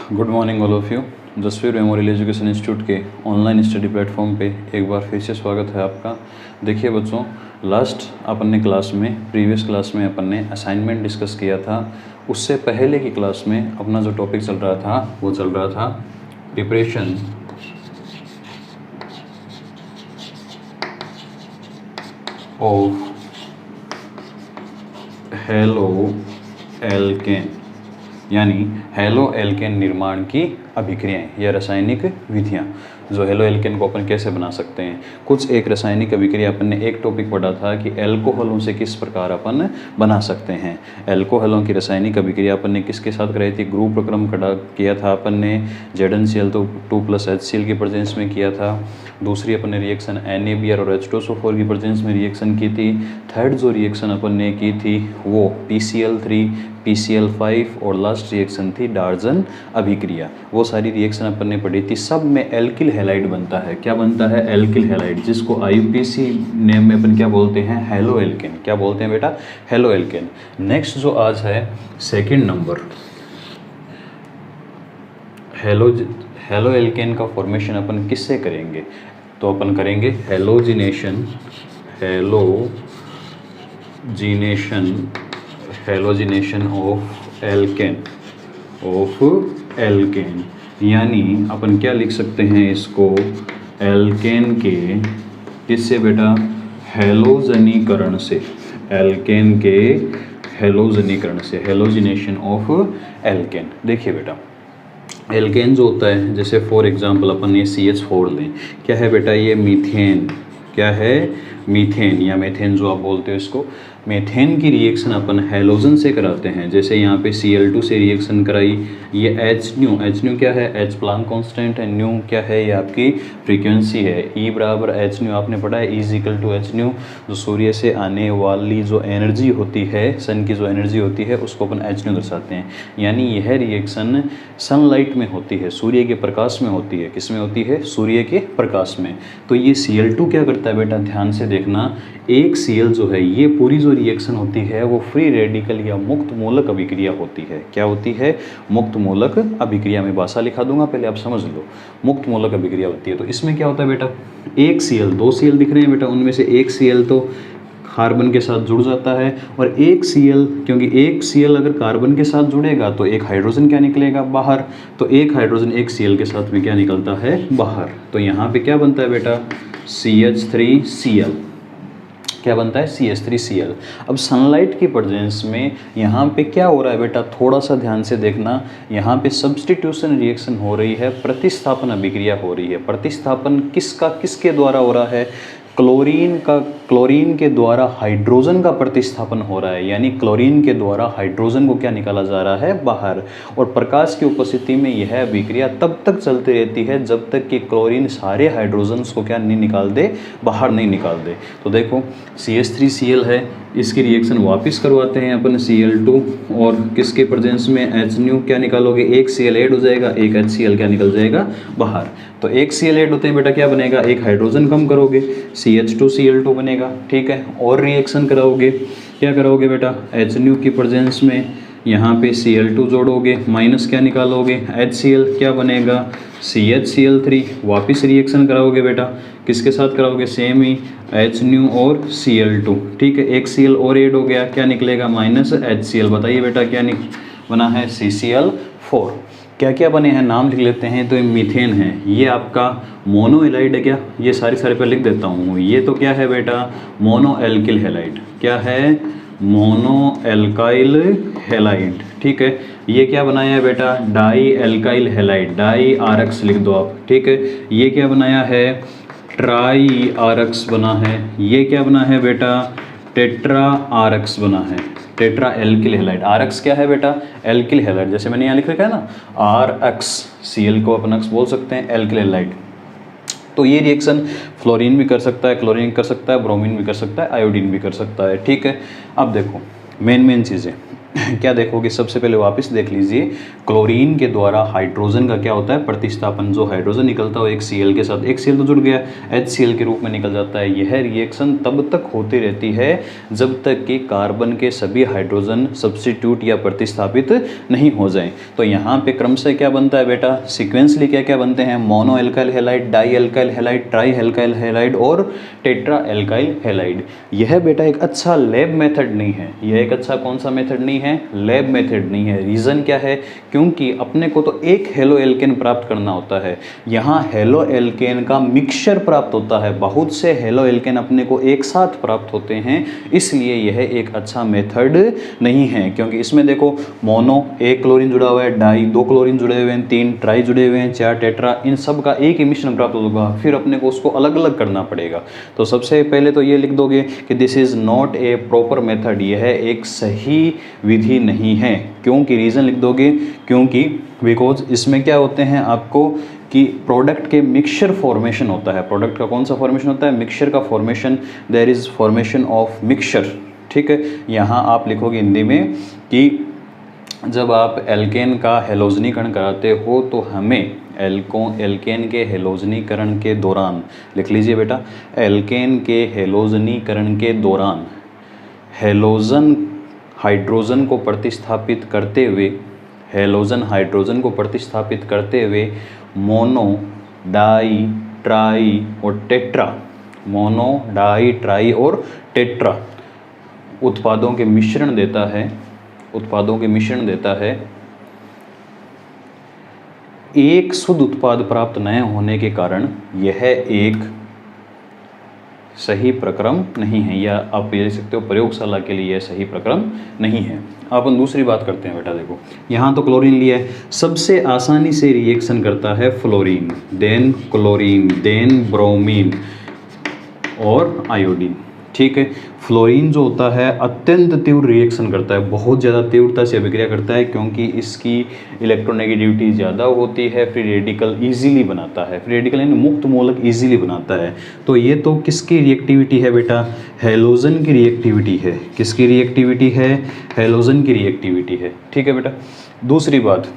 Good morning all of you. Jasvir memorial education institute के online study platform पे एक बार फिर से स्वागत है आपका। देखिए बच्चों, लास्ट अपन ने क्लास में प्रीवियस क्लास में अपन ने असाइनमेंट डिस्कस किया था। उससे पहले की क्लास में अपना जो टॉपिक चल रहा था वो चल रहा था प्रिपरेशन ऑफ हेलो एल्केन, यानी हेलो एल्केन निर्माण की अभिक्रियाएं या रासायनिक विधियां। जो हेलो एल्केन को अपन कैसे बना सकते हैं, कुछ एक रासायनिक अभिक्रिया अपन ने एक टॉपिक पढ़ा था कि एल्कोहलों से किस प्रकार अपन बना सकते हैं। एल्कोहलों की रासायनिक अभिक्रिया अपन ने किसके साथ कराई थी, ग्रुप प्रक्रम किया था अपन ने ZnCl तो 2+HCl की प्रेजेंस में किया था। दूसरी अपन ने रिएक्शन NaBr और H2SO4 की प्रेजेंस में रिएक्शन की थी। थर्ड जो रिएक्शन अपन ने की थी वो PCl3 PCl5 और लास्ट रिएक्शन थी डार्जन अभिक्रिया। वो सारी रिएक्शन अपन ने पढ़ी थी। सब में एल्किल हैलाइड बनता है। क्या बनता है? एल्किल हैलाइड, जिसको IUPAC नेम में अपन क्या बोलते हैं, हेलो एल्केन। क्या बोलते हैं बेटा? Halo alkane. नेक्स्ट जो आज है सेकंड नंबर, हेलो एल्केन का फॉर्मेशन अपन किससे करेंगे? तो अपन करेंगे हेलोजिनेशन ऑफ एल्केन, यानी अपन क्या लिख सकते हैं इसको, एल्केन के किससे बेटा? हेलोजनीकरण से। एल्केन के हेलोजनीकरण से, हेलोजिनेशन ऑफ एल्केन। देखिए बेटा, एल्केन जो होता है, जैसे फॉर एग्जांपल अपन ये CH4 लें, क्या है बेटा? ये मीथेन। क्या है? मीथेन या मेथेन जो आप बोलते हो इसको। मेथेन की रिएक्शन अपन हेलोजन से कराते हैं। जैसे यहाँ पे Cl2 से रिएक्शन कराई, ये H क्या है? H प्लांक कांस्टेंट है, न्यू क्या है? ये आपकी फ्रीक्वेंसी है। E बराबर H आपने पढ़ा है, E=H। जो सूर्य से आने वाली जो एनर्जी होती है, सन की जो एनर्जी होती है, उसको अपन H दर्शाते हैं। यानी यह रिएक्शन सनलाइट में होती है, सूर्य के प्रकाश में होती है। किस में होती है? सूर्य के प्रकाश में। तो ये Cl2 क्या करता है बेटा? ध्यान से देखना, एक Cl जो है, ये पूरी जो रिएक्शन होती है वो फ्री रेडिकल या मुक्त मूलक अभिक्रिया होती है। क्या होती है? मुक्त मूलक अभिक्रिया। में भाषा लिखा दूंगा, पहले आप समझ लो। मुक्त मूलक अभिक्रिया होती है। तो इसमें क्या होता है बेटा, एक Cl, दो Cl दिख रहे हैं बेटा, उनमें से एक Cl तो कार्बन के साथ जुड़ जाता है, और एक Cl, क्योंकि एक Cl अगर कार्बन के साथ जुड़ेगा तो एक हाइड्रोजन क्या निकलेगा? बाहर। तो एक हाइड्रोजन एक Cl के साथ में क्या निकलता है? बाहर। तो यहाँ पे क्या बनता है बेटा? CH3Cl। क्या बनता है? CH3Cl। अब सनलाइट की प्रेजेंस में यहाँ पे क्या हो रहा है बेटा? थोड़ा सा ध्यान से देखना, यहाँ पे सब्स्टिट्यूशन रिएक्शन हो रही है, प्रतिस्थापन अभिक्रिया हो रही है। प्रतिस्थापन किसके द्वारा हो रहा है? क्लोरीन के द्वारा हाइड्रोजन का प्रतिस्थापन हो रहा है। यानी क्लोरीन के द्वारा हाइड्रोजन को क्या निकाला जा रहा है? बाहर। और प्रकाश की उपस्थिति में यह अभिक्रिया तब तक चलती रहती है जब तक कि क्लोरीन सारे हाइड्रोजन्स को क्या नहीं निकाल दे? बाहर नहीं निकाल दे। तो देखो, CH3Cl है, इसकी रिएक्शन वापस करवाते हैं अपन Cl2, और किसके प्रेजेंस में? H क्या निकालोगे? एक Cl ऐड हो जाएगा, एक HCl क्या निकल जाएगा? बाहर। तो एक Cl ऐड होते हैं बेटा, क्या बनेगा? एक हाइड्रोजन कम करोगे, CH2Cl2 बनेगा। ठीक है, और रिएक्शन कराओगे, क्या कराओगे बेटा? H की प्रेजेंस में यहाँ पे Cl2 जोड़ोगे, माइनस क्या निकालोगे? HCl, क्या बनेगा? CHCl3। वापस रिएक्शन कराओगे बेटा, किसके साथ कराओगे? सेम ही, H और Cl2। ठीक है, एक Cl और ऐड हो गया, क्या निकलेगा? -HCl। बताइए बेटा क्या बना है? CCl4। क्या क्या बने हैं नाम लिख लेते हैं। तो ये मीथेन है, ये आपका मोनो एलाइड है। क्या ये सारे पे लिख देता हूँ। ये तो क्या है बेटा? Mono alkyl halide. क्या है? Mono alkyl halide. ठीक है, ये क्या बनाया है बेटा? Di alkyl halide, di RX लिख दो आप। ठीक है, ये क्या बनाया है? ट्राई RX बना है। ये क्या बना है बेटा? टेट्रा RX बना है, टेट्रा एल्किल हैलाइड। RX क्या है बेटा? Alkyl halide. जैसे मैंने यहाँ लिख रखा है ना, RX, Cl को अपन X बोल सकते हैं, एल्किल हैलाइड। तो ये रिएक्शन फ्लोरीन भी कर सकता है, क्लोरीन कर सकता है, ब्रोमीन भी कर सकता है, आयोडीन भी कर सकता है। ठीक है, अब देखो मेन चीज़ें, क्या देखोगे, सबसे पहले वापस देख लीजिए, क्लोरीन के द्वारा हाइड्रोजन का क्या होता है, प्रतिस्थापन। जो हाइड्रोजन निकलता है एक Cl के साथ, एक Cl तो जुड़ गया, HCl के रूप में निकल जाता है। यह रिएक्शन तब तक होती रहती है जब तक कि कार्बन के सभी हाइड्रोजन सब्स्टिट्यूट या प्रतिस्थापित नहीं हो जाए। तो यहाँ पे क्रम से क्या बनता है बेटा, सिक्वेंसली क्या क्या बनते हैं, mono alkyl halide, di alkyl halide, tri alkyl halide और टेट्रा एल्काइल हैलाइड। यह बेटा एक अच्छा लैब मेथड नहीं है, यह एक अच्छा कौन सा मेथड नहीं है, लैब मेथड नहीं है। रीज़न क्या है, क्योंकि अपने को तो एक हेलो एल्केन प्राप्त करना होता है, यहाँ हेलो एल्केन का मिक्सचर प्राप्त होता है, बहुत से हेलो एल्केन अपने को एक साथ प्राप्त होते हैं, इसलिए यह एक अच्छा मेथड नहीं है। क्योंकि इसमें देखो, मोनो एक क्लोरीन जुड़ा हुआ है, डाई दो क्लोरीन जुड़े हुए हैं, तीन ट्राई जुड़े हुए हैं, चार टेट्रा, इन सब का एक ही मिश्रण प्राप्त होगा, फिर अपने को उसको अलग अलग करना पड़ेगा। तो सबसे पहले तो ये लिख दोगे कि this is not a proper method, यह एक सही विधि नहीं है। क्योंकि रीज़न लिख दोगे, क्योंकि बिकॉज इसमें क्या होते हैं आपको कि प्रोडक्ट के मिक्सचर फॉर्मेशन होता है। प्रोडक्ट का कौन सा फॉर्मेशन होता है, मिक्सचर का formation, there is formation of mixture. ठीक है, यहाँ आप लिखोगे हिंदी में कि जब आप एल्केन का हेलोजनीकरण कराते हो तो हमें एल्केन के हेलोजनीकरण के दौरान, लिख लीजिए बेटा, एल्केन के हेलोजनीकरण के दौरान हेलोजन हाइड्रोजन को प्रतिस्थापित करते हुए, हेलोजन हाइड्रोजन को प्रतिस्थापित करते हुए मोनो, डाई, ट्राई और टेट्रा, मोनो, डाई, ट्राई और टेट्रा उत्पादों के मिश्रण देता है, उत्पादों के मिश्रण देता है। एक शुद्ध उत्पाद प्राप्त न होने के कारण यह एक सही प्रक्रम नहीं है, या आप ये लिख सकते हो प्रयोगशाला के लिए यह सही प्रक्रम नहीं है। अपन दूसरी बात करते हैं बेटा, देखो यहाँ तो क्लोरीन लिया है, सबसे आसानी से रिएक्शन करता है fluorine, then chlorine, then bromine और आयोडीन। ठीक है, फ्लोरीन जो होता है अत्यंत तीव्र रिएक्शन करता है, बहुत ज़्यादा तीव्रता से अभिक्रिया करता है, क्योंकि इसकी इलेक्ट्रोनेगेटिविटी ज़्यादा होती है, फ्री रेडिकल इजीली बनाता है, फ्री रेडिकल यानी मुक्त मूलक इजीली बनाता है। तो ये तो किसकी रिएक्टिविटी है बेटा, हेलोजन की रिएक्टिविटी है। किसकी रिएक्टिविटी है, हेलोजन की रिएक्टिविटी है। ठीक है बेटा, दूसरी बात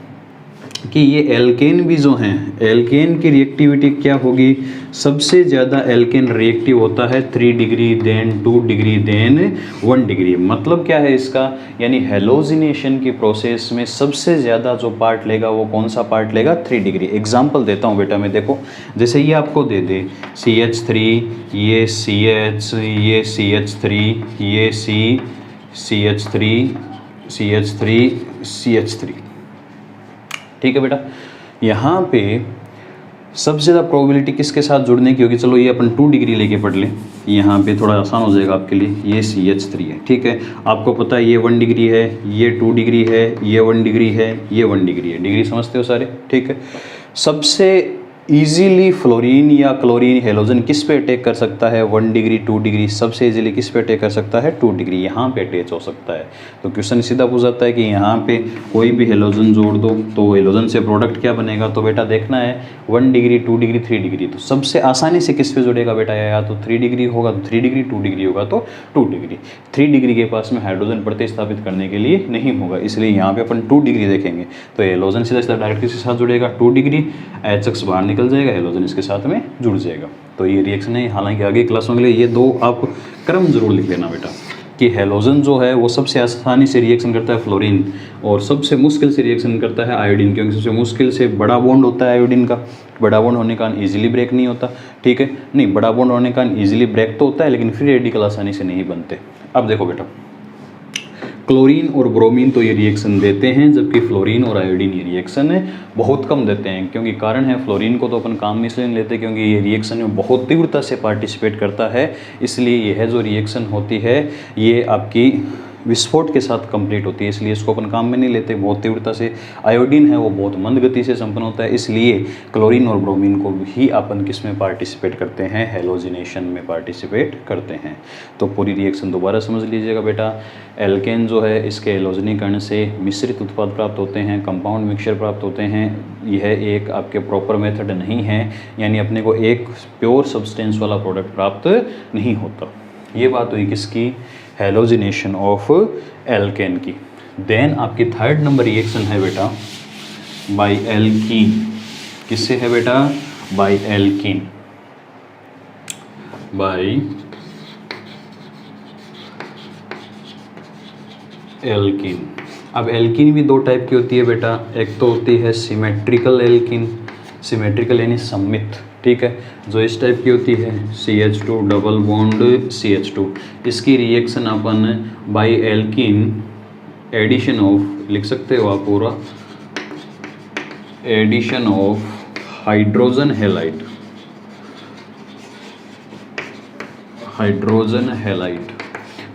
कि ये एल्केन भी जो हैं, एल्केन की रिएक्टिविटी क्या होगी, सबसे ज़्यादा एल्केन रिएक्टिव होता है 3 degree, then 2 degree, then 1 degree. मतलब क्या है इसका, यानी हेलोजिनेशन की प्रोसेस में सबसे ज़्यादा जो पार्ट लेगा वो कौन सा पार्ट लेगा, 3 डिग्री। एग्जाम्पल देता हूँ बेटा मैं, देखो जैसे ये आपको दे दे CH3, ये CH, ये CH3, ये CH3, CH3, CH3। ठीक है बेटा, यहाँ पे सबसे ज़्यादा प्रोबेबिलिटी किसके साथ जुड़ने की होगी, चलो ये अपन 2 डिग्री लेके पढ़ लें, यहाँ पे थोड़ा आसान हो जाएगा आपके लिए। ये CH3 है, ठीक है, आपको पता है ये 1 डिग्री है, ये 2 डिग्री है, ये 1 डिग्री है, ये 1 डिग्री है, डिग्री समझते हो सारे। ठीक है, सबसे इजीली फ्लोरीन या क्लोरीन हेलोजन किस पे अटैक कर सकता है, 1 डिग्री, 2 डिग्री, सबसे इजीली किस पे अटैक कर सकता है, 2 डिग्री, यहाँ पे अटैच हो सकता है। तो क्वेश्चन सीधा पूछ जाता है कि यहाँ पे कोई भी हेलोजन जोड़ दो तो हेलोजन से प्रोडक्ट क्या बनेगा, तो बेटा देखना है 1 डिग्री, 2 डिग्री, 3 डिग्री। तो सबसे आसानी से किस पे जुड़ेगा बेटा, या तो 3 डिग्री होगा तो 3 डिग्री, 2 डिग्री होगा तो 2 डिग्री। 3 डिग्री के पास में हाइड्रोजन प्रतिस्थापित करने के लिए नहीं होगा, इसलिए यहाँ पे अपन 2 डिग्री देखेंगे। तो हेलोजन सीधा सीधा डायरेक्ट किसके साथ जुड़ेगा, 2 डिग्री, HX बाहर निकल जाएगा, हेलोजन इसके साथ में जुड़ जाएगा। तो ये रिएक्शन है, हालांकि आगे क्लासों के लिए ये 2 आप क्रम जरूर लिख लेना बेटा, कि हेलोजन जो है वो सबसे आसानी से रिएक्शन करता है फ्लोरीन, और सबसे मुश्किल से रिएक्शन करता है आयोडीन, क्योंकि सबसे मुश्किल से बड़ा बॉन्ड होता है आयोडीन का, बड़ा बॉन्ड होने का कारण ईजिली ब्रेक नहीं होता। ठीक है, नहीं, बड़ा बॉन्ड होने का कारण ईजिली ब्रेक तो होता है, लेकिन फ्री रेडिकल आसानी से नहीं बनते। अब देखो बेटा, क्लोरीन और ब्रोमीन तो ये रिएक्शन देते हैं, जबकि फ्लोरीन और आयोडीन ये रिएक्शन बहुत कम देते हैं। क्योंकि कारण है, फ्लोरीन को तो अपन काम में इसलिए नहीं लेते क्योंकि ये रिएक्शन में बहुत तीव्रता से पार्टिसिपेट करता है, इसलिए यह जो रिएक्शन होती है ये आपकी विस्फोट के साथ कंप्लीट होती है, इसलिए इसको अपन काम में नहीं लेते, बहुत तीव्रता से। आयोडीन है वो बहुत मंद गति से संपन्न होता है, इसलिए क्लोरीन और ब्रोमीन को ही अपन किस में पार्टिसिपेट करते हैं, हेलोजिनेशन में पार्टिसिपेट करते हैं। तो पूरी रिएक्शन दोबारा समझ लीजिएगा बेटा। एल्केन जो है इसके हेलोजनीकरण से मिश्रित उत्पाद प्राप्त होते हैं, कंपाउंड मिक्सचर प्राप्त होते हैं। यह एक आपके प्रॉपर मेथड नहीं है, यानी अपने को एक प्योर सब्सटेंस वाला प्रोडक्ट प्राप्त नहीं होता। ये बात हुई किसकी, हेलोजिनेशन ऑफ एल्केन की। देन आपकी थर्ड नंबर रिएक्शन है बेटा बाय एल्कीन। किससे है बेटा? By alkene, by alkene. अब एल्कीन भी दो टाइप की होती है बेटा, एक तो होती है सिमेट्रिकल एल्कीन, सिमेट्रिकल यानी सममित, ठीक है, जो इस टाइप की होती है CH2 डबल बॉन्ड CH2। इसकी रिएक्शन अपन बाय एल्कीन एडिशन ऑफ लिख सकते हो आप पूरा, addition of hydrogen halide, hydrogen halide.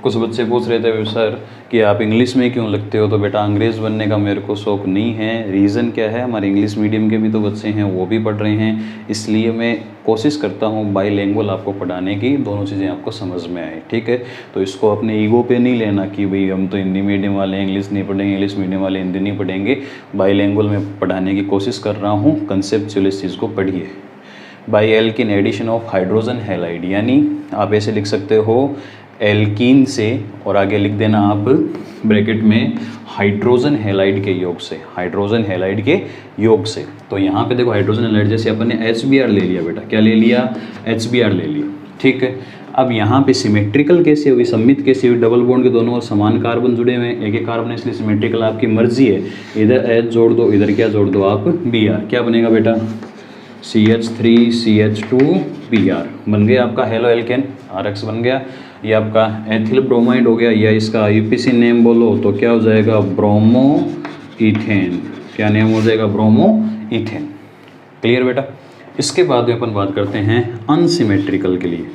कुछ बच्चे पूछ रहे थे सर कि आप इंग्लिश में क्यों लिखते हो, तो बेटा अंग्रेज़ बनने का मेरे को शौक़ नहीं है। रीज़न क्या है, हमारे इंग्लिश मीडियम के भी तो बच्चे हैं, वो भी पढ़ रहे हैं, इसलिए मैं कोशिश करता हूँ बाईलैंग्वेज आपको पढ़ाने की, दोनों चीज़ें आपको समझ में आए, ठीक है। तो इसको अपने ईगो पे नहीं लेना कि भाई हम तो हिंदी मीडियम वाले हैं, इंग्लिश नहीं पढ़ेंगे, इंग्लिश मीडियम वाले हिंदी नहीं पढ़ेंगे। बाईलैंग्वेज में पढ़ाने की कोशिश कर रहा हूँ, कंसेप्चुअल इस चीज़ को पढ़िए। By alkene addition of hydrogen halide, यानी आप ऐसे लिख सकते हो एल्कीन से और आगे लिख देना आप ब्रैकेट में हाइड्रोजन हैलाइड के योग से, हाइड्रोजन हैलाइड के योग से। तो यहाँ पे देखो हाइड्रोजन हैलाइड जैसे अपन ने HBr ले लिया बेटा, क्या ले लिया? HBr ले लिया, ठीक है। अब यहाँ पे सिमेट्रिकल कैसे हुई, सम्मित कैसे हुई? डबल बॉन्ड के दोनों ओर समान कार्बन जुड़े हुए हैं, एक एक कार्बन है, इसलिए सिमेट्रिकल आपकी मर्जी है, इधर H जोड़ दो, इधर क्या जोड़ दो आप Br, क्या बनेगा बेटा? CH3CH2Br बन गया आपका हेलो एल्केन, RX बन गया। ये आपका एथिल ब्रोमाइड हो गया, या इसका IUPAC नेम बोलो तो क्या हो जाएगा? Bromo ethane. क्या नेम हो जाएगा? Bromo ethane. क्लियर बेटा? इसके बाद में अपन बात करते हैं अनसिमेट्रिकल के लिए।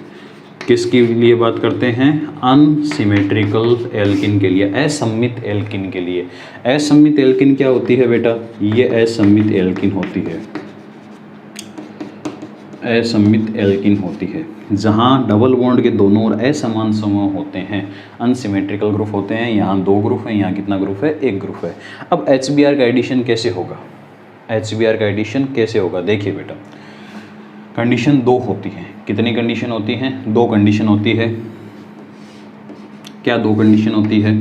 किसके लिए बात करते हैं? अनसिमेट्रिकल एल्किन के लिए, असम्मित एल्किन के लिए। असम्मित एल्किन क्या होती है बेटा? ये असम्मित एल्किन होती है, असम्मित एल्किन होती है जहाँ डबल बॉन्ड के दोनों ओर असमान समूह होते हैं, अनसिमेट्रिकल ग्रुप होते हैं। यहाँ 2 ग्रुप हैं, यहाँ कितना ग्रुप है? 1 ग्रुप है। अब HBr का एडिशन कैसे होगा? HBr का एडिशन कैसे होगा? देखिए बेटा, कंडीशन 2 होती है। कितनी कंडीशन होती हैं? 2 कंडीशन होती है। क्या 2 कंडीशन होती है?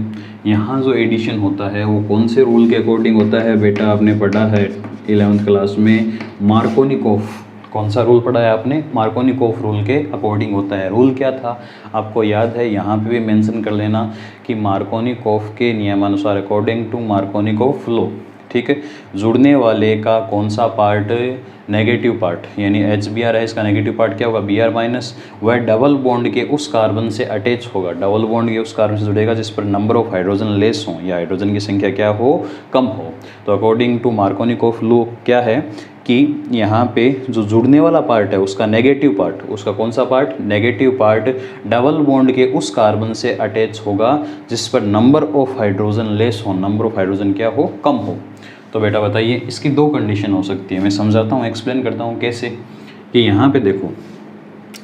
यहाँ जो एडिशन होता है वो कौन से रूल के अकॉर्डिंग होता है बेटा? आपने पढ़ा है 11th क्लास में मार्कोनिकोफ। कौन सा रूल पढ़ा है आपने? मार्कोनिकोफ रूल के अकॉर्डिंग होता है। रूल क्या था आपको याद है? यहाँ पे भी मेंशन कर लेना कि मार्कोनिकोफ के नियमानुसार, अकॉर्डिंग टू मार्कोनिकोफ लॉ, ठीक है। जुड़ने वाले का कौन सा पार्ट? नेगेटिव पार्ट, यानी HBr है, इसका नेगेटिव पार्ट क्या होगा? Br minus. वह डबल बॉन्ड के उस कार्बन से अटैच होगा, डबल बॉन्ड के उस कार्बन से जुड़ेगा जिस पर नंबर ऑफ हाइड्रोजन लेस हो, या हाइड्रोजन की संख्या क्या हो? कम हो। तो अकॉर्डिंग टू मार्कोनिकोफ लॉ क्या है कि यहाँ पे जो जुड़ने वाला पार्ट है उसका नेगेटिव पार्ट, उसका कौन सा part? Negative part double bond के उस कार्बन से अटैच होगा जिस पर नंबर ऑफ हाइड्रोजन लेस हो, नंबर ऑफ हाइड्रोजन क्या हो? कम हो। तो बेटा बताइए, इसकी 2 कंडीशन हो सकती है। मैं समझाता हूँ, एक्सप्लेन करता हूँ कैसे। कि यहाँ पे देखो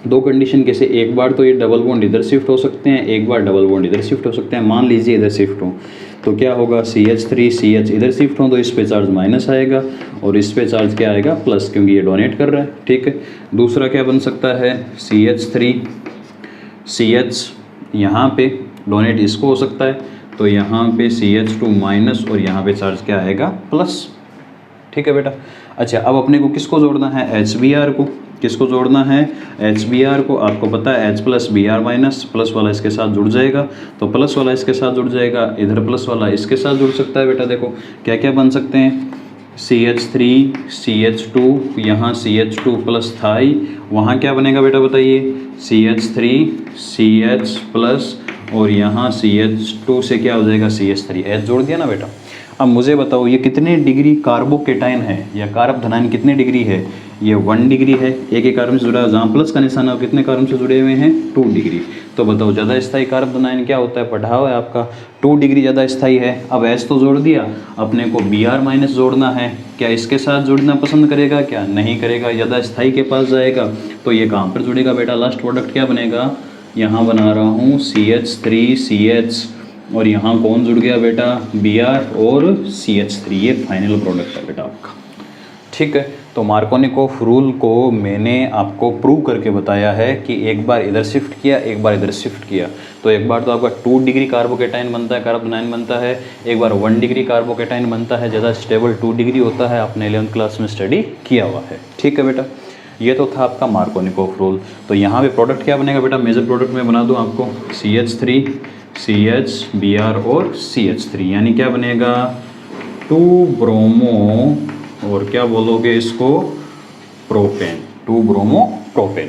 2 कंडीशन कैसे, एक बार तो ये डबल बॉन्ड इधर शिफ्ट हो सकते हैं, एक बार डबल बॉन्ड इधर शिफ्ट हो सकते हैं। मान लीजिए इधर शिफ्ट हो तो क्या होगा? CH3 CH इधर शिफ्ट हो तो इस पे चार्ज माइनस आएगा और इस पे चार्ज क्या आएगा? प्लस, क्योंकि ये डोनेट कर रहा है, ठीक है। दूसरा क्या बन सकता है? CH3 CH यहाँ पे डोनेट इसको हो सकता है, तो यहाँ पे CH2 माइनस और यहाँ पे चार्ज क्या आएगा? प्लस, ठीक है बेटा। अच्छा, अब अपने को किसको जोड़ना है? HBr को। किसको जोड़ना है? HBr को। आपको पता है H plus Br minus, plus वाला इसके साथ जुड़ जाएगा, तो प्लस वाला इसके साथ जुड़ जाएगा, इधर प्लस वाला इसके साथ जुड़ सकता है बेटा। देखो क्या क्या बन सकते हैं? CH3 CH2, यहाँ CH2 प्लस थाई, वहाँ क्या बनेगा बेटा बताइए? CH3 CH प्लस और यहाँ CH2 से क्या हो जाएगा? CH3, H जोड़ दिया ना बेटा। अब मुझे बताओ ये कितने डिग्री कार्बोकेटाइन है या कारब धनायन कितने डिग्री है? ये 1 डिग्री है। एक कार्बन से जुड़ा है, जहाँ प्लस का निशान है कितने कार्बन से जुड़े हुए हैं? 2 डिग्री। तो बताओ ज़्यादा स्थायी कारब धनायन क्या होता है? पढ़ा हुआ है आपका, 2 डिग्री ज़्यादा स्थायी है। अब H तो जोड़ दिया, अपने को Br माइनस जोड़ना है। क्या इसके साथ जुड़ना पसंद करेगा? क्या नहीं करेगा, ज़्यादा स्थायी के पास जाएगा। तो ये कहाँ पर जुड़ेगा बेटा? लास्ट प्रोडक्ट क्या बनेगा? यहाँ बना रहा हूँ CH3 CH और यहाँ कौन जुड़ गया बेटा? Br और CH3, ये फाइनल प्रोडक्ट है बेटा आपका, ठीक है। तो मार्कोनिकॉफ रूल को मैंने आपको प्रूव करके बताया है कि एक बार इधर शिफ्ट किया, एक बार इधर शिफ्ट किया, तो एक बार तो आपका 2 डिग्री कार्बोकेटाइन बनता है, कार्बोनाइन बनता है, एक बार 1 डिग्री कार्बोकेटाइन बनता है, ज़्यादा स्टेबल 2 डिग्री होता है, आपने 11th क्लास में स्टडी किया हुआ है। ठीक है बेटा, ये तो था आपका मार्कोनिकॉफ रूल। तो यहाँ पे प्रोडक्ट क्या बनेगा बेटा, मेजर प्रोडक्ट में बना दूँ आपको, CH3 CH Br और CH3, यानी क्या बनेगा 2 ब्रोमो और क्या बोलोगे इसको, प्रोपेन, 2 ब्रोमो प्रोपेन।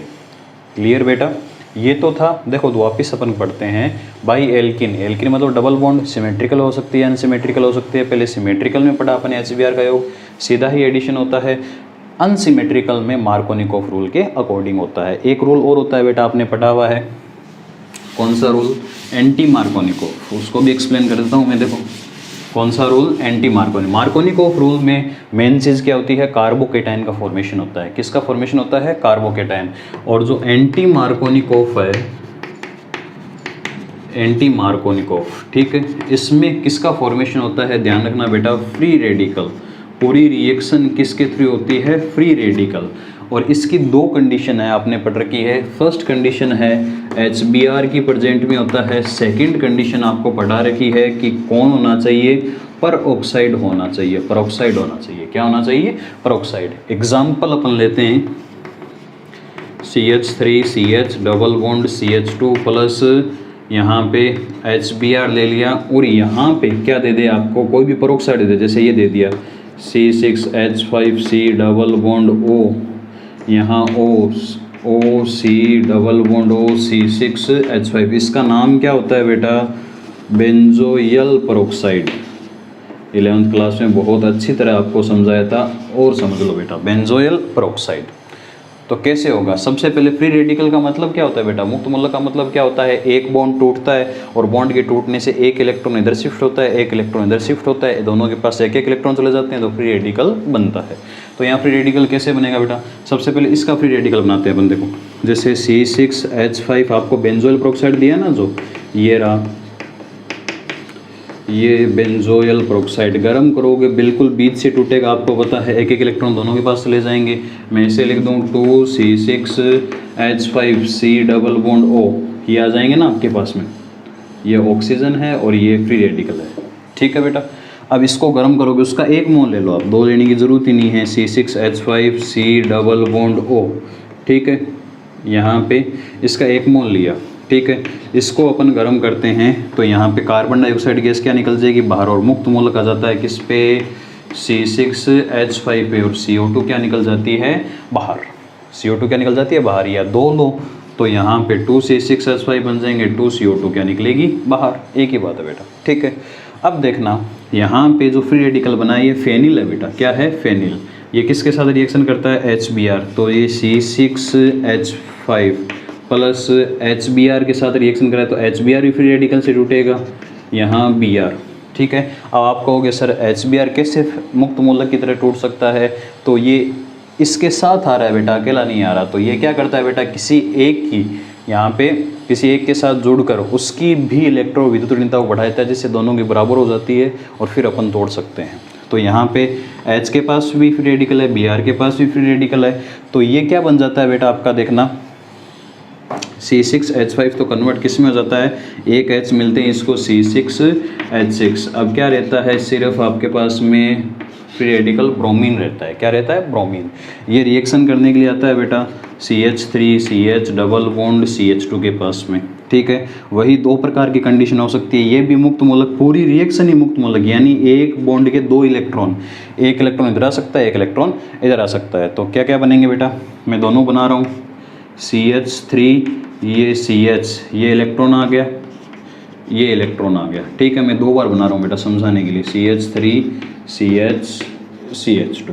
क्लियर बेटा, ये तो था। देखो तो वापिस अपन पढ़ते हैं भाई, एल्किन, एल्किन मतलब डबल बॉन्ड, सिमेट्रिकल हो सकती है, अनसिमेट्रिकल हो सकती है। पहले सिमेट्रिकल में पढ़ा अपन HBr का योग, सीधा ही एडिशन होता है। अनसिमेट्रिकल में मार्कोनिकॉफ रूल के अकॉर्डिंग होता है। एक रूल और होता है बेटा, आपने पढ़ा हुआ है, कौन सा रूल, एंटी मार्कोनिकॉफ, उसको भी एक्सप्लेन कर देता हूँ मैं। देखो कौन सा rule, anti Markovnikov. Markovnikov rule में मेन चीज़ क्या होती है, कार्बोकेटाइन का फॉर्मेशन होता है। किसका फॉर्मेशन होता है, कार्बोकेटाइन। और जो एंटी मार्कोनिकॉफ है, एंटी मार्कोनिकॉफ, ठीक है, इसमें किसका फॉर्मेशन होता है, ध्यान रखना बेटा, फ्री रेडिकल। पूरी रिएक्शन किसके थ्रू होती है, फ्री रेडिकल। और इसकी 2 कंडीशन है, आपने पढ़ रखी है। फर्स्ट कंडीशन है HBr की प्रेजेंट में होता है। सेकंड कंडीशन आपको पढ़ा रखी है कि कौन होना चाहिए, पर ऑक्साइड होना चाहिए, पर ऑक्साइड होना चाहिए। क्या होना चाहिए, पर ऑक्साइड। एग्जाम्पल अपन लेते हैं, CH3 CH double bond CH2 plus यहाँ पे HBr ले लिया, और यहाँ पे क्या दे दे आपको, कोई भी पेरोक्साइड दे दे, जैसे ये दे दिया C6H5C डबल बॉन्ड O, यहाँ OC double bond O C6H5, इसका नाम क्या होता है बेटा, बेंजोइल पेरोक्साइड। 11th क्लास में बहुत अच्छी तरह आपको समझाया था, और समझ लो बेटा, बेंजोइल पेरोक्साइड। तो कैसे होगा, सबसे पहले फ्री रेडिकल का मतलब क्या होता है बेटा, मुक्त मूलक का मतलब क्या होता है, एक बॉन्ड टूटता है और बॉन्ड के टूटने से एक इलेक्ट्रॉन इधर शिफ्ट होता है, एक इलेक्ट्रॉन इधर शिफ्ट होता है, दोनों के पास एक एक इलेक्ट्रॉन चले जाते हैं, तो फ्री रेडिकल बनता है। तो यहाँ फ्री रेडिकल कैसे बनेगा बेटा, सबसे पहले इसका फ्री रेडिकल बनाते हैं अपन। देखो जैसे C6H5 आपको बेंजोइल पेरोक्साइड दिया ना, जो ये रहा, ये बेंजोइल पेरोक्साइड, गर्म करोगे बिल्कुल बीच से टूटेगा, आपको पता है, एक एक इलेक्ट्रॉन दोनों के पास चले जाएंगे। मैं इसे लिख दूँ 2C6H5C डबल बॉन्ड O, ये आ जाएंगे ना आपके पास में, ये ऑक्सीजन है और ये फ्री रेडिकल है। ठीक है बेटा, अब इसको गर्म करोगे, उसका 1 मोल ले लो आप, 2 लेने की ज़रूरत ही नहीं है। C6H5C डबल बॉन्ड O, ठीक है, यहाँ पे इसका 1 मोल लिया, ठीक है, इसको अपन गर्म करते हैं तो यहाँ पे कार्बन डाइऑक्साइड गैस क्या निकल जाएगी बाहर, और मुक्त मूलक आ जाता है किस पे, C6H5 पे, और CO2 क्या निकल जाती है बाहर, CO2 क्या निकल जाती है बाहर, या 2 लो तो यहाँ पे 2C6H5 बन जाएंगे, 2CO2 क्या निकलेगी बाहर, एक ही बात है बेटा। ठीक है, अब देखना यहाँ पे जो फ्री रेडिकल बना है ये फेनिल है बेटा, क्या है, फेनिल। ये किसके साथ रिएक्शन करता है, HBr, तो ये C6H5 प्लस HBr के साथ रिएक्शन कराए तो HBr भी फ्री रेडिकल से टूटेगा, यहाँ Br। ठीक है, अब आप कहोगे सर HBr कैसे मुक्त मूलक की तरह टूट सकता है, तो ये इसके साथ आ रहा है बेटा, अकेला नहीं आ रहा। तो ये क्या करता है बेटा, किसी एक की यहाँ पे किसी एक के साथ जुड़कर उसकी भी इलेक्ट्रोविद्युत ऋणता को बढ़ा देता है, जिससे दोनों की बराबर हो जाती है और फिर अपन तोड़ सकते हैं। तो यहाँ पे H के पास भी फ्री रेडिकल है, Br के पास भी फ्री रेडिकल है, तो ये क्या बन जाता है बेटा आपका, देखना C6H5 तो कन्वर्ट किस में हो जाता है, एक H मिलते हैं इसको C6H6। अब क्या रहता है, सिर्फ आपके पास में फ्री रेडिकल ब्रोमीन रहता है, क्या रहता है, ब्रोमीन। ये रिएक्शन करने के लिए आता है बेटा CH3 CH double bond CH2 के पास में। ठीक है, वही 2 प्रकार की कंडीशन हो सकती है, ये भी मुक्त मूलक, पूरी रिएक्शन ही मुक्त मूलक, यानी एक बॉन्ड के 2 इलेक्ट्रॉन, एक इलेक्ट्रॉन इधर आ सकता है, एक इलेक्ट्रॉन इधर आ सकता है। तो क्या क्या बनेंगे बेटा, मैं दोनों बना रहा हूँ, CH3 ये CH, ये इलेक्ट्रॉन आ गया, ये इलेक्ट्रॉन आ गया। ठीक है, मैं 2 बार बना रहा हूँ बेटा समझाने के लिए, CH3 CH CH2।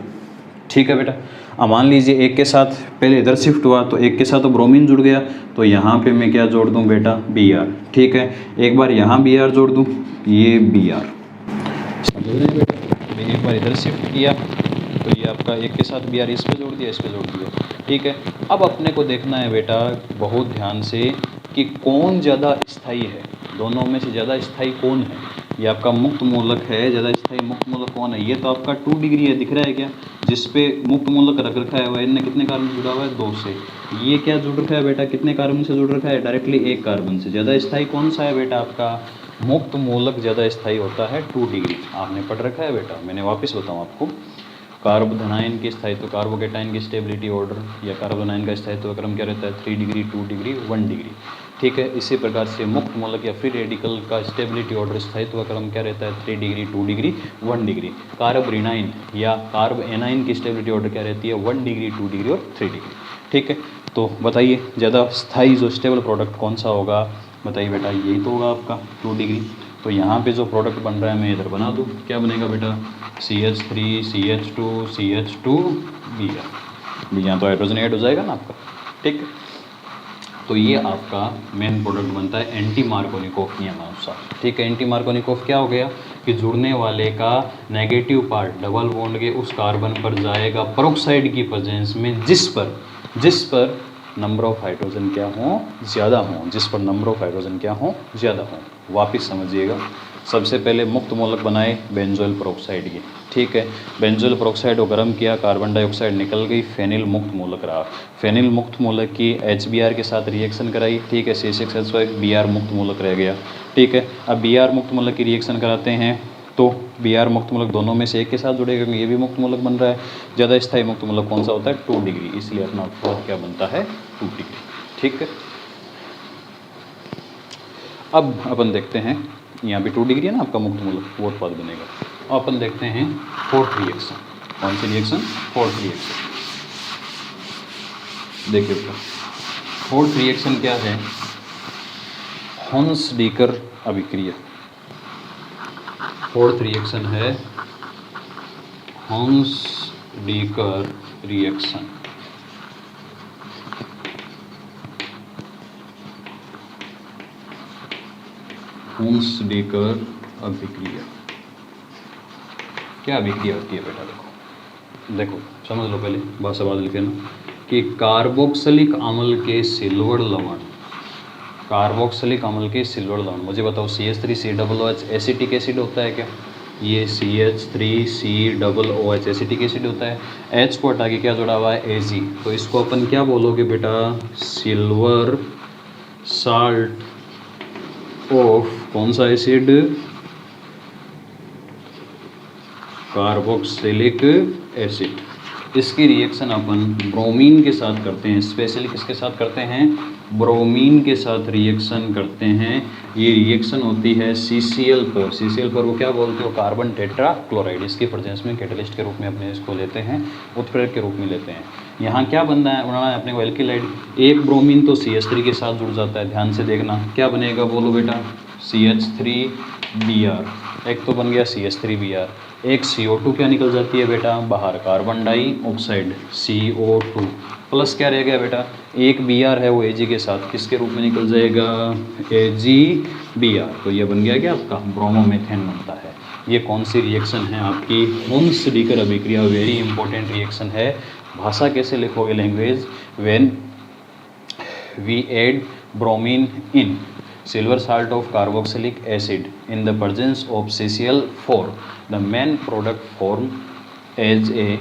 ठीक है बेटा, अब मान लीजिए एक के साथ पहले इधर शिफ्ट हुआ तो एक के साथ तो ब्रोमीन जुड़ गया, तो यहाँ पे मैं क्या जोड़ दूँ बेटा, Br। ठीक है, एक बार यहाँ Br जोड़ दूँ, ये Br, समझ रहे हैं बेटा। मैं एक बार इधर शिफ्ट किया तो ये आपका एक के साथ Br, इस पे जोड़ दिया, इस पे जोड़ दिया। ठीक है, अब अपने को देखना है बेटा बहुत ध्यान से कि कौन ज़्यादा स्थायी है, दोनों में से ज़्यादा स्थायी कौन है। ये आपका मुक्त मूलक है, ज़्यादा स्थायी मुक्त मूलक कौन है, ये तो आपका 2 डिग्री है, दिख रहा है क्या, जिस पे मुक्त मूलक रख रखा है वह इनने कितने कार्बन जुड़ा हुआ है 2 से। ये क्या जुड़ रखा है बेटा, कितने कार्बन से जुड़ रखा है, डायरेक्टली 1 कार्बन से। ज़्यादा स्थायी कौन सा है बेटा आपका, मुक्त मूलक ज़्यादा स्थायी होता है 2 डिग्री। आपने पढ़ रखा है बेटा, मैंने वापस बताऊँ आपको। कार्बोधनाइन की स्थायित्व, कार्बोकेटाइन की स्टेबिलिटी ऑर्डर या कार्बोनाइन का स्थायित्व क्रम क्या रहता है, 3 डिग्री, 2 डिग्री, 1 डिग्री। ठीक है, इसी प्रकार से मुक्त मूलक या फ्री रेडिकल का स्टेबिलिटी ऑर्डर स्थायित्व क्रम क्या रहता है, 3 डिग्री, 2 डिग्री, 1 डिग्री। कार्ब रिनाइन या कार्ब एनाइन की स्टेबिलिटी ऑर्डर क्या रहती है, 1 डिग्री, 2 डिग्री और 3 डिग्री। ठीक है, तो बताइए ज़्यादा स्थायी जो स्टेबल प्रोडक्ट कौन सा होगा, बताइए बेटा, यही तो होगा आपका 2 डिग्री। तो यहाँ पे जो प्रोडक्ट बन रहा है मैं इधर बना दूँ, क्या बनेगा बेटा, CH3 CH2 CH2 Br। यहाँ तो हाइड्रोजन ऐड हो जाएगा ना आपका। ठीक है, तो ये आपका मेन प्रोडक्ट बनता है एंटी मार्कोनिकोफ नियमानुसार। ठीक है, एंटी मार्कोनिकोफ क्या हो गया कि जुड़ने वाले का नेगेटिव पार्ट डबल बॉन्ड के उस कार्बन पर जाएगा पेरोक्साइड की प्रेजेंस में, जिस पर नंबर ऑफ हाइड्रोजन क्या हो, ज़्यादा हो, जिस पर नंबर ऑफ हाइड्रोजन क्या हो, ज़्यादा हो। वापस समझिएगा, सबसे पहले मुक्त मूलक बनाए बेंजोइल पेरोक्साइड के। ठीक है, बेंजोइल पेरोक्साइड को गर्म किया, कार्बन डाइऑक्साइड निकल गई, फेनिल मुक्त मूलक रहा। फेनिल मुक्त मूलक की HBr के साथ रिएक्शन कराई। ठीक है, C6H5 Br मुक्त मूलक रह गया। ठीक है, अब Br मुक्त मूलक की रिएक्शन कराते हैं तो Br मुक्त मूलक दोनों में से एक के साथ जुड़ेगा, क्योंकि ये भी मुक्त मूलक बन रहा है। ज़्यादा स्थायी मुक्त मूलक कौन सा होता है, 2 डिग्री, इसलिए अपना उत्पाद क्या बनता है, 2 डिग्री। ठीक है, अब अपन देखते हैं, यहाँ भी 2 डिग्री है ना आपका मुक्त मूलक, वो उत्पाद बनेगा। अब अपन देखते हैं फोर्थ रिएक्शन। कौन सी रिएक्शन, फोर्थ रिएक्शन। देखिए बेटा, फोर्थ रिएक्शन क्या है, हॉन्स-डीकर अभिक्रिया। फोर्थ रिएक्शन है हॉन्स-डीकर रिएक्शन। हॉन्स-डीकर अभिक्रिया क्या अभिक्रिया होती है बेटा, देखो समझ लो, पहले भाषा बाद लिखे ना, कि कार्बोक्सिलिक अम्ल के सिल्वर लवण, कार्बोक्सिलिक अम्ल के सिल्वर लवण, मुझे बताओ CH3COOH एसिटिक एसिड होता है क्या, ये CH3COOH एसिटिक एसिड होता है। H को हटा के क्या जुड़ा हुआ है, Ag, तो इसको अपन क्या बोलोगे बेटा, सिल्वर साल्ट ऑफ कौन सा एसिड, कार्बोक्सिलिक एसिड। इसकी रिएक्शन अपन ब्रोमीन के साथ करते हैं, स्पेशली किसके साथ करते हैं, ब्रोमीन के साथ रिएक्शन करते हैं। ये रिएक्शन होती है CCl4। CCl4 को क्या बोलते हो, कार्बन टेट्रा क्लोराइड। इसकी प्रेजेंस में कैटलिस्ट के रूप में अपने इसको लेते हैं, उत्प्रेरक के रूप में लेते हैं। यहाँ क्या बनना है, बनाना है अपने को एल्किलाइड। एक ब्रोमीन तो CH3 के साथ जुड़ जाता है, ध्यान से देखना क्या बनेगा, बोलो बेटा, CH3Br। एक तो बन गया CH3Br, एक CO2 क्या निकल जाती है बेटा बाहर, कार्बन डाइऑक्साइड CO2, प्लस क्या रह गया बेटा, एक Br है वो Ag के साथ किसके रूप में निकल जाएगा, AgBr। तो ये बन गया क्या आपका ब्रोमोमेथेन बनता है। ये कौन सी रिएक्शन है आपकी, हॉन्स-डीकर अभिक्रिया। वेरी इंपॉर्टेंट रिएक्शन है। भाषा कैसे लिखोगे, language, when we add bromine in silver salt of carboxylic acid in the presence of CCl4, the main product formed as a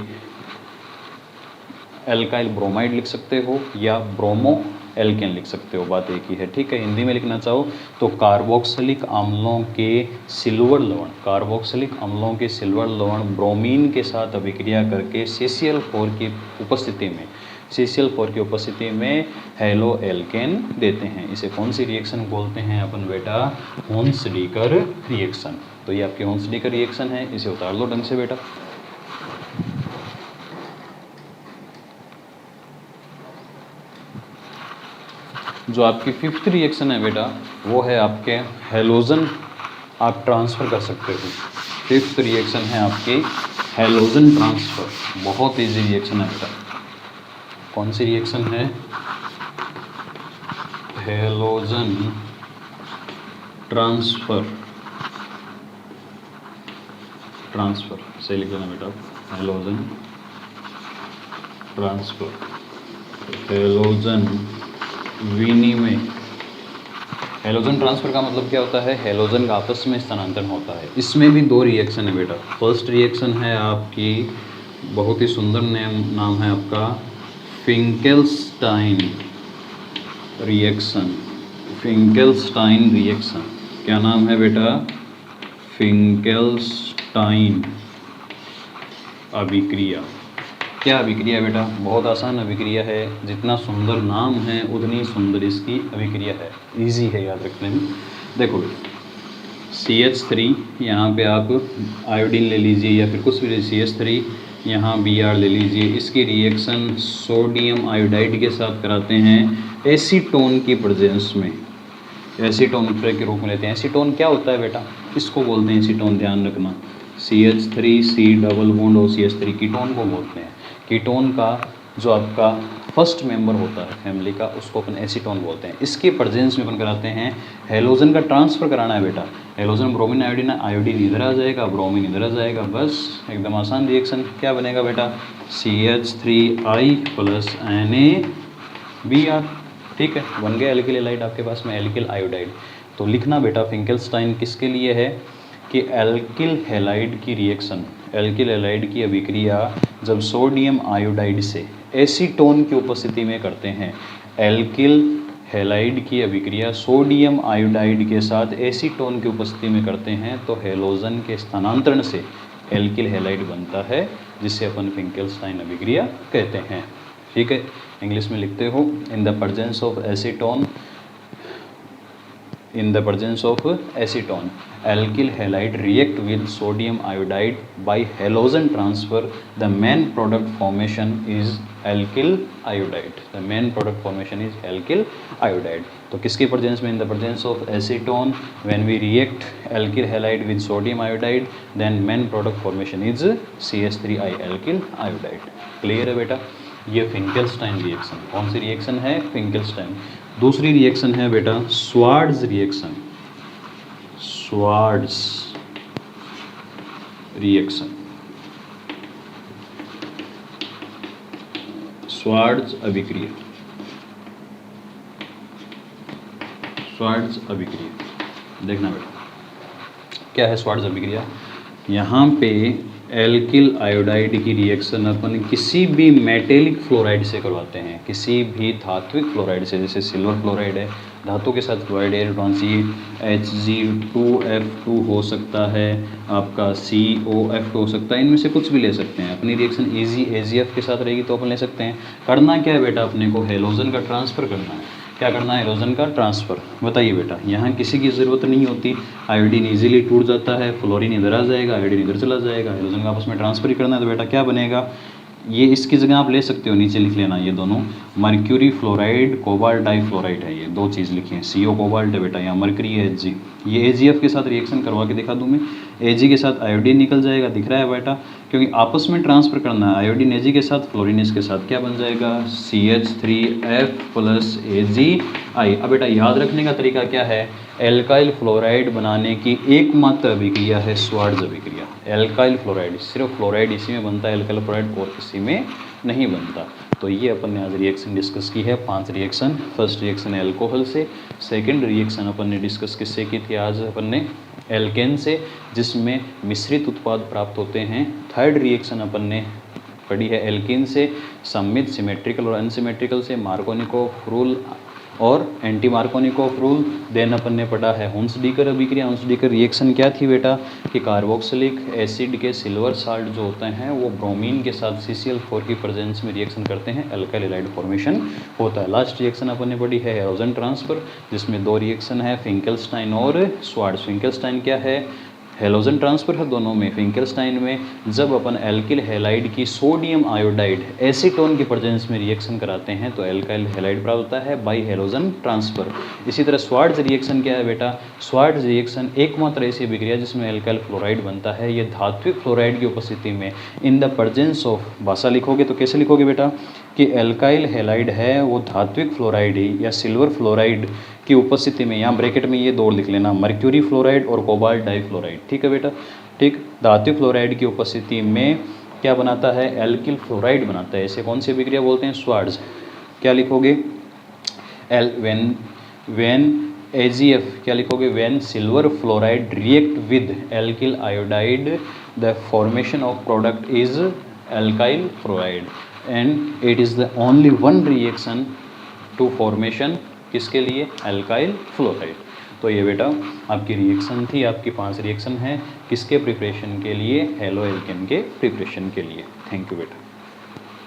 alkyl bromide लिख सकते हो या ब्रोमो एल्केन लिख सकते हो, बात एक ही है। ठीक है, हिंदी में लिखना चाहो तो कार्बोक्सिलिक अम्लों के सिल्वर लवण, कार्बोक्सिलिक अम्लों के सिल्वर लवण ब्रोमीन के साथ अभिक्रिया करके CCl4 की उपस्थिति में, CCl4 की उपस्थिति में हेलो एल्केन देते हैं। इसे कौन सी रिएक्शन बोलते हैं अपन बेटा, हॉन्स-डीकर रिएक्शन। तो ये आपकी हॉन्स-डीकर रिएक्शन है, इसे उतार लो ढंग से बेटा। जो आपकी फिफ्थ रिएक्शन है बेटा, वो है आपके हेलोजन, आप ट्रांसफ़र कर सकते हो। फिफ्थ रिएक्शन है आपकी हेलोजन ट्रांसफ़र, बहुत ईजी रिएक्शन है बेटा। कौन सी रिएक्शन है, हेलोजन ट्रांसफ़र, ट्रांसफ़र सही लिख लेना बेटा, हेलोजन ट्रांसफ़र, हेलोजन विनिमय। हेलोजन ट्रांसफ़र का मतलब क्या होता है, हेलोजन का आपस में स्थानांतरण होता है। इसमें भी दो रिएक्शन है बेटा। फर्स्ट रिएक्शन है आपकी बहुत ही सुंदर नाम है आपका, फिंकेल्स्टाइन रिएक्शन। फिंकेल्स्टाइन रिएक्शन, क्या नाम है बेटा? फिंकेल्स्टाइन अभिक्रिया। क्या अभिक्रिया है बेटा? बहुत आसान अभिक्रिया है, जितना सुंदर नाम है उतनी सुंदर इसकी अभिक्रिया है, इजी है याद रखने में। देखो CH3, यहाँ पे आप आयोडीन ले लीजिए या फिर कुछ भी, CH3 यहाँ Br ले लीजिए, इसकी रिएक्शन सोडियम आयोडाइड के साथ कराते हैं एसीटोन की प्रेजेंस में, एसीटोन के रूप में लेते हैं। एसीटोन क्या होता है बेटा? इसको बोलते हैं एसीटोन, ध्यान रखना। CH3C double bond OCH3 ketone को बोलते हैं। कीटोन का जो आपका फर्स्ट मेंबर होता है फैमिली का, उसको अपन एसीटोन बोलते हैं। इसके प्रेजेंस में अपन कराते हैं हेलोजन का ट्रांसफ़र कराना है बेटा। हेलोजन ब्रोमीन आयोडीन, आयोडीन इधर आ जाएगा, ब्रोमीन इधर आ जाएगा, बस एकदम आसान रिएक्शन। क्या बनेगा बेटा? CH3I प्लस NaBr, ठीक है, बन गया एल्किल हैलाइड आपके पास में, एल्किल आयोडाइड। तो लिखना बेटा फिंकेल्स्टाइन किसके लिए है कि एल्किल हैलाइड की रिएक्शन, एल्किल हैलाइड की अभिक्रिया जब सोडियम आयोडाइड से एसीटोन की उपस्थिति में करते हैं, एल्किल हैलाइड की अभिक्रिया सोडियम आयोडाइड के साथ एसीटोन की उपस्थिति में करते हैं, तो हेलोजन के स्थानांतरण से एल्किल हैलाइड बनता है, जिसे अपन फिंकेल्स्टाइन अभिक्रिया कहते हैं। ठीक है, इंग्लिश में लिखते हो, in the presence of acetone, in the presence of acetone, alkyl halide react with sodium iodide by halogen transfer. The main product formation is alkyl iodide. The main product formation is alkyl iodide. तो किसके presence में? in the presence of acetone, when we react alkyl halide with sodium iodide, then main product formation is CH3I alkyl iodide. Clear है बेटा? ये फिंकेल्स्टाइन reaction, कौन सी reaction है? फिंकेल्स्टाइन। दूसरी reaction है बेटा Swarts reaction, Swarts reaction, Swarts अभिक्रिया, स्वार्ट्ज अभिक्रिया। देखना बेटा क्या है स्वार्ट्ज अभिक्रिया। यहाँ पे एल्किल आयोडाइड की रिएक्शन अपन किसी भी मेटेलिक फ्लोराइड से करवाते हैं, किसी भी धात्विक फ्लोराइड से, जैसे सिल्वर फ्लोराइड है, धातु के साथ फ्लोराइड है, इलेक्ट्रॉन Hg2F2 हो सकता है, आपका COF2 हो सकता है, इनमें से कुछ भी ले सकते हैं। अपनी रिएक्शन इजी AgF के साथ रहेगी तो अपन ले सकते हैं। करना क्या है बेटा? अपने को हेलोजन का ट्रांसफ़र करना है। क्या करना है? हेलोजन का ट्रांसफ़र। बताइए बेटा, यहाँ किसी की ज़रूरत नहीं होती, आयोडीन इजीली टूट जाता है, फ्लोरीन इधर आ जाएगा, आयोडीन इधर चला जाएगा, हेलोजन का आपस में ट्रांसफ़र ही करना है। तो बेटा क्या बनेगा? ये इसकी जगह आप ले सकते हो, नीचे लिख लेना ये दोनों, मर्क्यूरी फ्लोराइड, कोबाल्ट डाइफ्लोराइड है, ये दो चीज़ लिखी है। CO कोबाल्ट है बेटा, यहाँ मर्क्यूरी है Hg, ये AgF के साथ रिएक्शन करवा के दिखा दूँ मैं, Ag के साथ आयोडीन निकल जाएगा, दिख रहा है बेटा, क्योंकि आपस में ट्रांसफ़र करना है। आयोडीन Ag के साथ, फ्लोरीन इसके साथ, क्या बन जाएगा? CH3F plus AgI। अब बेटा याद रखने का तरीका क्या है? एल्काइल फ्लोराइड बनाने की एकमात्र अभिक्रिया है स्वार्ट्ज अभिक्रिया। एल्काइल फ्लोराइड, सिर्फ फ्लोराइड इसी में बनता है, एल्काइल फ्लोराइड और किसी में नहीं बनता। तो ये अपन ने आज रिएक्शन डिस्कस की है, 5 रिएक्शन। फर्स्ट रिएक्शन है एल्कोहल से, सेकंड रिएक्शन अपन ने डिस्कस किससे की थी आज? अपन ने एल्केन से, जिसमें मिश्रित उत्पाद प्राप्त होते हैं। थर्ड रिएक्शन अपन ने पढ़ी है एल्कीन से, सममित, सिमेट्रिकल और अनसिमेट्रिकल से, मार्कोनिकोफ रूल और एंटी मार्कोनिकोफ रूल। देन अपन ने पढ़ा है हुंसडीकर अभिक्रिया। हुंसडीकर रिएक्शन क्या थी बेटा? कि कार्बोक्सिलिक एसिड के सिल्वर साल्ट जो होते हैं वो ब्रोमीन के साथ CCl4 की प्रेजेंस में रिएक्शन करते हैं, एल्काइल हैलाइड फॉर्मेशन होता है। लास्ट रिएक्शन अपन ने पढ़ी है हेलोजन ट्रांसफ़र, जिसमें 2 रिएक्शन है, फिंकेल्स्टाइन और स्वार्ट्ज। फिंकेल्स्टाइन क्या है? हेलोजन ट्रांसफ़र है दोनों में। फिंकेल्स्टाइन में जब अपन एल्किल हैलाइड की सोडियम आयोडाइड एसीटोन की प्रेजेंस में रिएक्शन कराते हैं तो एल्काइल हैलाइड प्राप्त होता है बाई हेलोजन ट्रांसफ़र। इसी तरह स्वार्ट्ज रिएक्शन क्या है बेटा? स्वार्ट्ज रिएक्शन एकमात्र ऐसी अभिक्रिया जिसमें एल्काइल फ्लोराइड बनता है। ये धात्विक फ्लोराइड की उपस्थिति में इन द प्रेजेंस ऑफ, भाषा लिखोगे तो कैसे लिखोगे बेटा? कि एल्काइल हैलाइड है वो धात्विक फ्लोराइड या सिल्वर फ्लोराइड की उपस्थिति में, यहाँ ब्रैकेट में ये 2 लिख लेना, मर्क्यूरी फ्लोराइड और कोबाल्ट डाइफ्लोराइड। ठीक है बेटा? ठीक, धात्विक फ्लोराइड की उपस्थिति में क्या बनाता है? एल्किल फ्लोराइड बनाता है। ऐसे कौन सी अभिक्रिया बोलते हैं? स्वार्ट्ज। क्या लिखोगे? व्हेन AgF क्या लिखोगे? When silver fluoride react with alkyl iodide the formation of product is alkyl fluoride and it is the only one reaction to formation किसके लिए, alkyl fluoride। तो ये बेटा आपकी रिएक्शन थी, आपकी 5 रिएक्शन हैं किसके प्रिपरेशन के लिए, हेलो एल्केन के प्रिपरेशन के लिए। थैंक यू बेटा।